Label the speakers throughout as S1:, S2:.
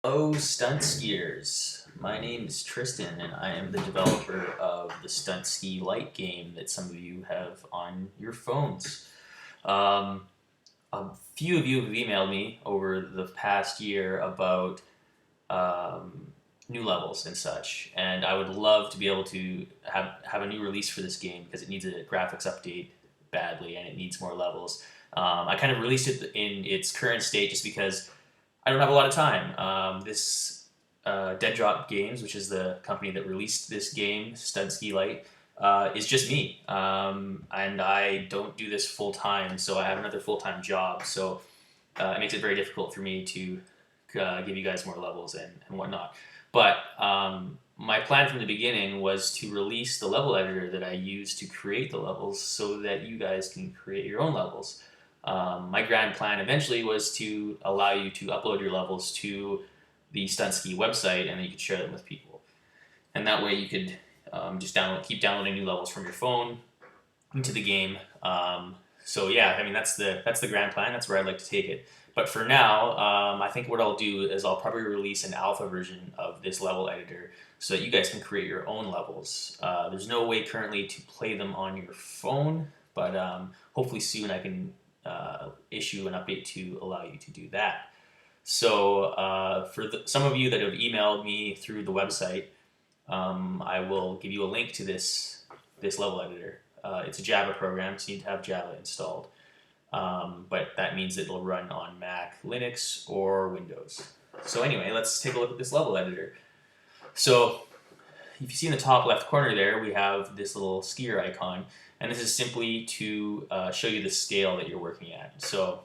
S1: Hello, stunt skiers. My name is Tristan, and I am the developer of the Stunt Ski Lite game that some of you have on your phones. Um, a few of you have emailed me over the past year about um, new levels and such, and I would love to be able to have a new release for this game because it needs a graphics update badly and it needs more levels. I kind of released it in its current state just because I don't have a lot of time. This Dead Drop Games, which is the company that released this game, Stud Ski Light, is just me. And I don't do this full time, so I have another full time job. So it makes it very difficult for me to give you guys more levels and whatnot. But my plan from the beginning was to release the level editor that I use to create the levels so that you guys can create your own levels. My grand plan eventually was to allow you to upload your levels to the Stunt Ski website, and then you could share them with people. And that way, you could just keep downloading new levels from your phone into the game. So yeah, I mean that's the grand plan. That's where I'd like to take it. But for now, I think what I'll do is I'll probably release an alpha version of this level editor so that you guys can create your own levels. There's no way currently to play them on your phone, but hopefully soon I can issue an update to allow you to do that. So for some of you that have emailed me through the website, I will give you a link to this level editor. It's a Java program, so you need to have Java installed. But that means it'll run on Mac, Linux, or Windows. So anyway, let's take a look at this level editor. So if you see in the top left corner there, we have this little skier icon, and this is simply to show you the scale that you're working at. So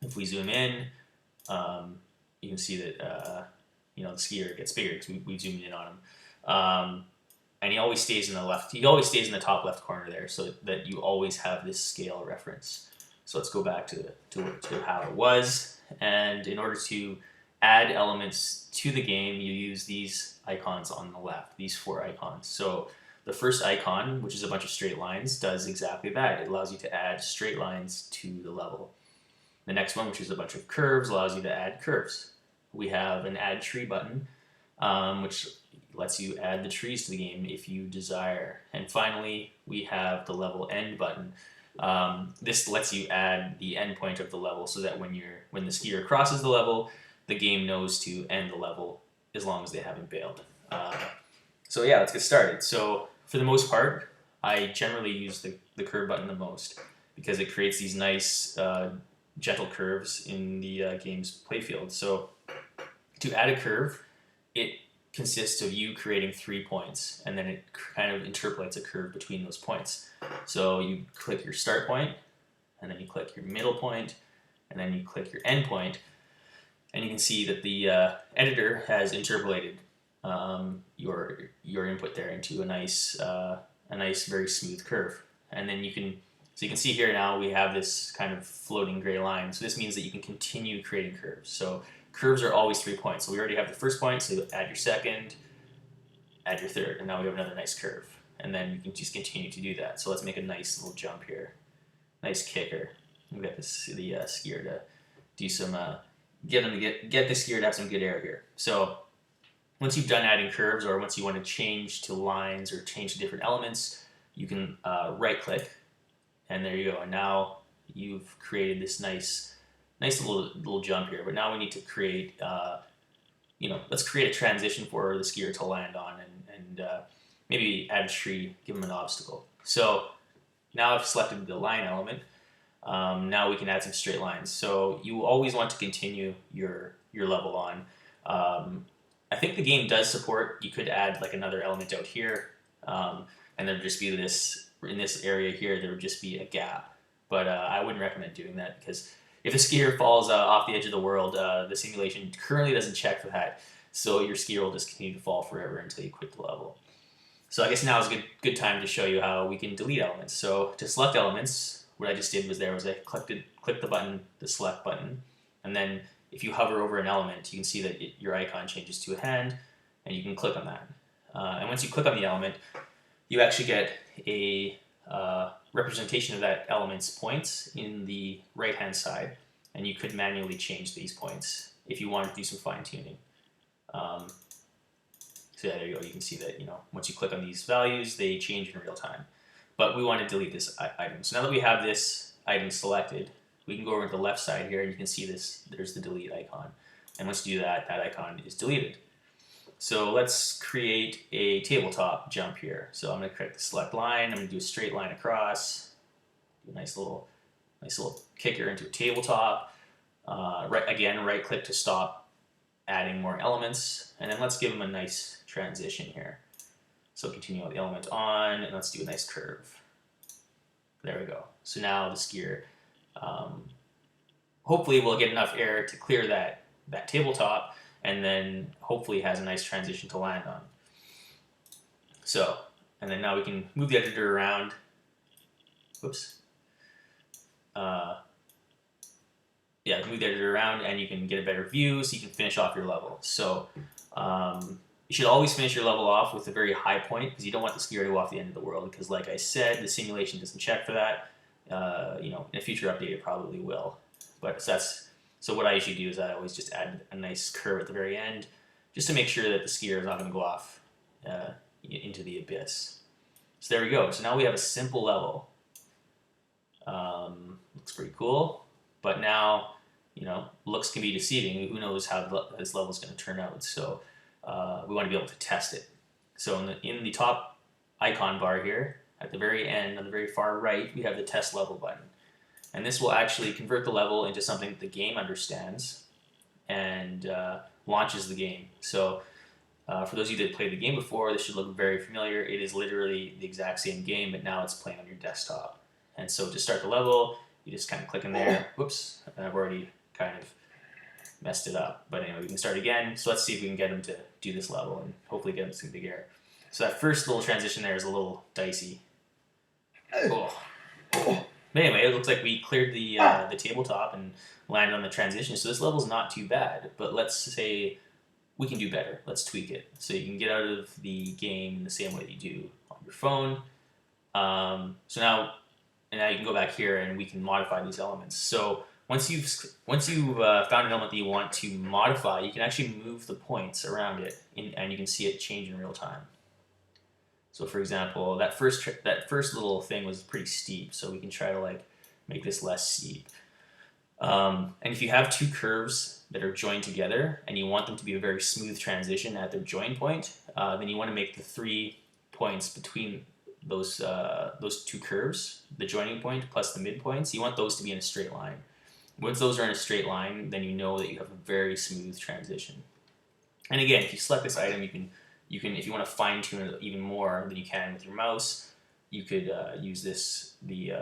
S1: if we zoom in, you can see that the skier gets bigger because we zoomed in on him. And he always stays in the left. He always stays in the top left corner there, so that you always have this scale reference. So let's go back to how it was. And in order to add elements to the game, you use these icons on the left, these four icons. So the first icon, which is a bunch of straight lines, does exactly that. It allows you to add straight lines to the level. The next one, which is a bunch of curves, allows you to add curves. We have an add tree button, which lets you add the trees to the game if you desire. And finally, we have the level end button. This lets you add the endpoint of the level so that when the skier crosses the level, the game knows to end the level as long as they haven't bailed. So yeah, let's get started. So for the most part, I generally use the curve button the most because it creates these nice gentle curves in the game's playfield. So to add a curve, it consists of you creating 3 points, and then it kind of interpolates a curve between those points. So you click your start point, and then you click your middle point, and then you click your end point, and you can see that the editor has interpolated your input there into a nice, very smooth curve. And then you can see here now we have this kind of floating gray line. So this means that you can continue creating curves. So curves are always 3 points. So we already have the first point, so add your second, add your third, and now we have another nice curve. And then you can just continue to do that. So let's make a nice little jump here. Nice kicker. We've got the skier to do some, get the skier to have some good air here. So once you've done adding curves, or once you want to change to lines or change to different elements, you can right click, and there you go. And now you've created this nice little jump here. But now we need to create, let's create a transition for the skier to land on, and maybe add a tree, give them an obstacle. So now I've selected the line element. Now we can add some straight lines. So you always want to continue your level on. I think the game does support, you could add like another element out here, and there would just be this, in this area here, there would just be a gap. But I wouldn't recommend doing that because if the skier falls off the edge of the world, the simulation currently doesn't check for that. So your skier will just continue to fall forever until you quit the level. So I guess now is a good time to show you how we can delete elements. So to select elements, what I just did was I clicked the button, the select button, and then if you hover over an element, you can see that your icon changes to a hand, and you can click on that. And once you click on the element, you actually get a representation of that element's points in the right-hand side, and you could manually change these points if you wanted to do some fine-tuning. Um, so yeah, there you go. You can see that, once you click on these values, they change in real time. But we want to delete this item. So now that we have this item selected, we can go over to the left side here and you can see this, there's the delete icon. And once you do that, that icon is deleted. So let's create a tabletop jump here. So I'm going to click the select line. I'm going to do a straight line across. Do a nice little kicker into a tabletop. Right click to stop adding more elements. And then let's give them a nice transition here. So continue with the element on, and let's do a nice curve. There we go. So now the skier, hopefully will get enough air to clear that tabletop, and then hopefully has a nice transition to land on. So, and then now we can move the editor around. Whoops. Yeah, move the editor around and you can get a better view so you can finish off your level. So you should always finish your level off with a very high point because you don't want the skier to go off the end of the world because like I said, the simulation doesn't check for that. In a future update it probably will. But so what I usually do is I always just add a nice curve at the very end just to make sure that the skier is not going to go off into the abyss. So there we go. So now we have a simple level. Looks pretty cool. But now, looks can be deceiving. Who knows how this level is going to turn out. So we want to be able to test it. So in the top icon bar here, at the very end, on the very far right, we have the test level button. And this will actually convert the level into something that the game understands and launches the game. So for those of you that played the game before, this should look very familiar. It is literally the exact same game, but now it's playing on your desktop. And so to start the level, you just kind of click in there. Whoops, I've already kind of messed it up. But anyway, we can start again. So let's see if we can get him to do this level and hopefully get him some big air. So that first little transition there is a little dicey. Oh. But anyway, it looks like we cleared the tabletop and landed on the transition. So this level's not too bad. But let's say we can do better. Let's tweak it. So you can get out of the game in the same way that you do on your phone. So now you can go back here and we can modify these elements. So once you've found an element that you want to modify, you can actually move the points around it, and you can see it change in real time. So for example, that first little thing was pretty steep, so we can try to make this less steep. And if you have two curves that are joined together and you want them to be a very smooth transition at their join point, then you want to make the 3 points between those two curves, the joining point plus the midpoints, you want those to be in a straight line. Once those are in a straight line, then you know that you have a very smooth transition. And again, if you select this item, you can if you want to fine tune it even more than you can with your mouse, you could use the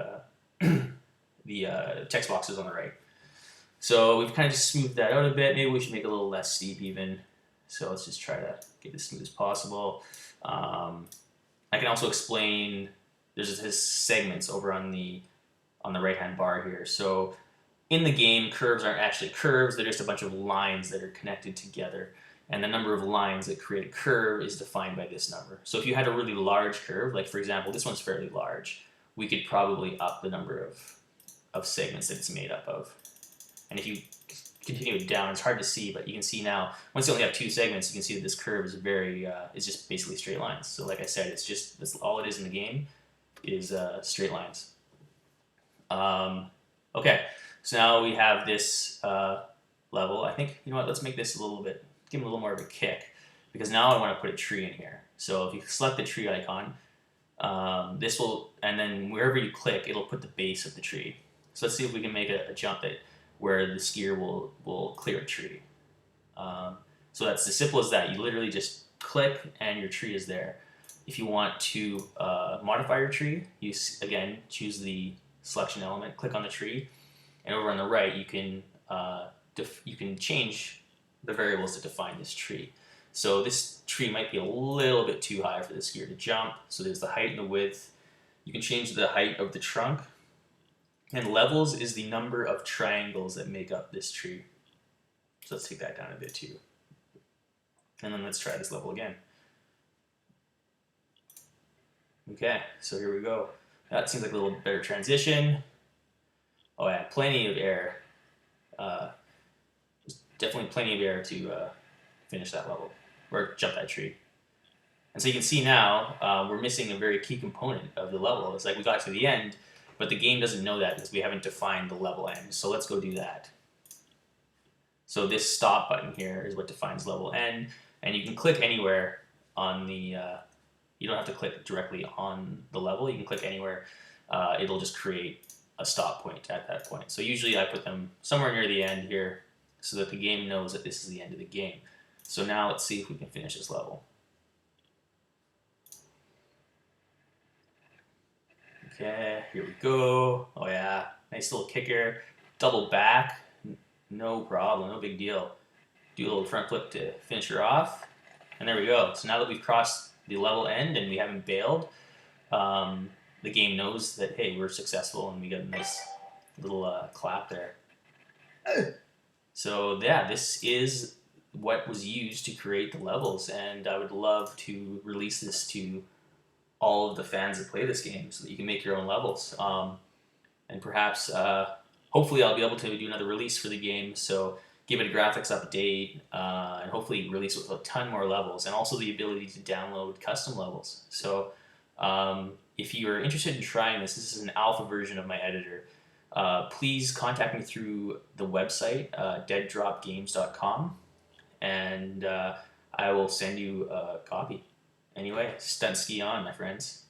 S1: text boxes on the right. So we've kind of just smoothed that out a bit. Maybe we should make it a little less steep even. So let's just try to get as smooth as possible. I can also explain, there's this segments over on the right-hand bar here. So in the game, curves aren't actually curves, they're just a bunch of lines that are connected together. And the number of lines that create a curve is defined by this number. So if you had a really large curve, like for example, this one's fairly large, we could probably up the number of segments that it's made up of. And if you continue it down, it's hard to see, but you can see now, once you only have 2 segments, you can see that this curve is is just basically straight lines. So like I said, that's all it is in the game is straight lines. Okay, so now we have this level. I think, you know what, let's make this give him a little more of a kick, because now I want to put a tree in here. So if you select the tree icon, and then wherever you click, it'll put the base of the tree. So let's see if we can make a jump where the skier will clear a tree. So that's as simple as that. You literally just click and your tree is there. If you want to modify your tree, you again choose the selection element, click on the tree, and over on the right you can change the variables that define this tree. So this tree might be a little bit too high for the skier to jump. So there's the height and the width. You can change the height of the trunk. And levels is the number of triangles that make up this tree. So let's take that down a bit too. And then let's try this level again. Okay, so here we go. That seems like a little better transition. Oh yeah, plenty of air. There's definitely plenty of air to finish that level or jump that tree. And so you can see now we're missing a very key component of the level. It's like we got to the end, but the game doesn't know that because we haven't defined the level end. So let's go do that. So this stop button here is what defines level end, and you can click anywhere on the, you don't have to click directly on the level, you can click anywhere, it'll just create a stop point at that point. So usually I put them somewhere near the end here so that the game knows that this is the end of the game. So now let's see if we can finish this level. Okay, here we go. Oh yeah, nice little kicker. Double back, no problem, no big deal. Do a little front flip to finish her off. And there we go. So now that we've crossed the level end and we haven't bailed, the game knows that, hey, we're successful and we got a nice little clap there. So yeah, this is what was used to create the levels, and I would love to release this to all of the fans that play this game so that you can make your own levels. And perhaps, hopefully I'll be able to do another release for the game, so give it a graphics update, and hopefully release with a ton more levels, and also the ability to download custom levels. So if you're interested in trying this is an alpha version of my editor. Please contact me through the website, deaddropgames.com, and I will send you a copy. Anyway, stunt ski on, my friends.